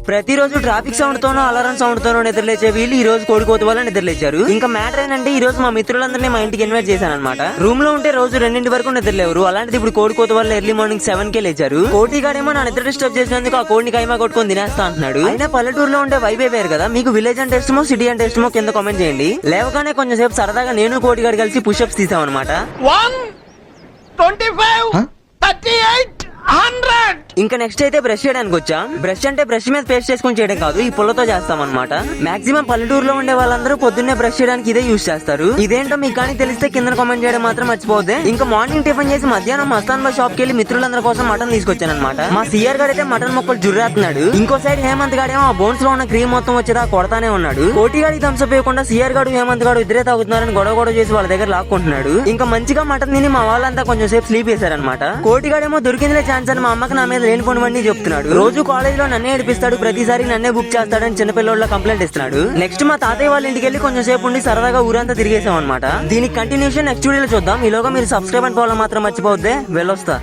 ప్రతిరోజు traffic sound తోనో alarm sound తోనో నిద్రలేచే వీళ్ళు ఈ రోజు కోడికోత వల్ల నిద్రలేచారు. ఇంకా మ్యాటర్ ఏంటంటే ఈ రోజు మా మిత్రులందరినీ మా ఇంటికి ఇన్వైట్ చేశాను అనమాట. రూమ్ లో ఉంటే రోజు 2 వరకు నిద్రలేవరు. అలాంటిది ఇప్పుడు కోడికోత వల్ల ఎర్లీ మార్నింగ్ 7 కే లేచారు. కోటిగాడేమో నా నిద్ర డిస్టర్బ్ చేసినందుకు ఆ కోడిని కైమా కొట్టుకొని తినేస్తా అంటున్నాడు. అయినా పల్లెటూరులో ఉంటే వైబే వేరు కదా. మీకు విలేజ్ అంటే ఇష్టమో సిటీ అంటే ఇష్టమో కింద కామెంట్ చేయండి. లేవగానే కొంచెం సేపు సరదాగా నేను కోటిగాడు కలిసి పుషప్స్ తీసామన్నమాట. 125 38 100. ఇంకా నెక్స్ట్ అయితే బ్రష్ చేయడానికి వచ్చాం. బ్రష్ అంటే బ్రష్ మీద పేస్ట్ చేసుకుని చేయడం కాదు, ఈ పుల్లతో చేస్తాం అనమాట. మాక్సిమం పల్లెటూరులో ఉండే వాళ్ళందరూ పొద్దున్నే బ్రష్ చేయడానికి ఇదే యూజ్ చేస్తారు. ఇదేంటో మీకు కానీ తెలిస్తే కింద కామెంట్ చేయడం మాత్రం మర్చిపోద్ది. ఇంకా మార్నింగ్ టిఫిన్ చేసి మధ్యాహ్నం మస్తాన్ బాయ్ షాప్ కి వెళ్లి మిత్రులందరి కోసం మటన్ తీసుకొచ్చాను అనమాట. మా సిఆర్ గారు అయితే మటన్ మొక్కలు జుర్రేస్తున్నాడు. ఇంకో సైడ్ హేమంత్ గాడేమో ఆ బోన్స్ లో ఉన్న క్రీమ్ మొత్తం వచ్చేదా కొడతానే ఉన్నాడు. కోటిగాడికి థమ్స్అప్ వేయకుండా సిఆర్ గాడు హేమంత్ గాడు ఇద్దరే తాగుతున్నారని గొడవ చేసి వాళ్ళ దగ్గర లాక్కుంటున్నాడు. ఇంకా మంచిగా మటన్ తిని మా వాళ్ళంతా కొంచెం సేపు స్లీప్ వేశారనమాట. కోటిగాడేమో దొరికిందిలే ఛాన్స్ అని మా అమ్మకి నా మీద లేనిపోనివన్నీ చెప్తున్నాడు. రోజు కాలేజ్ లో నన్నే ఏడిపిస్తాడు, ప్రతిసారి నన్నే బుక్ చేస్తాడని చిన్నపిల్లల కంప్లైంట్ ఇస్తున్నాడు. నెక్స్ట్ మా తాతయ్య వాళ్ళ ఇంటికి వెళ్ళి కొంచెం సేపు ఉండి సరదాగా ఊరంతా తిరిగేసాం అనమాట. దీనికి కంటిన్యూషన్ నెక్స్ట్ వీడియోలో చూద్దాం. ఈలోగా మీరు సబ్స్క్రైబ్ అని మాత్రం మర్చిపోవద్దే. వెళ్ళొస్తా.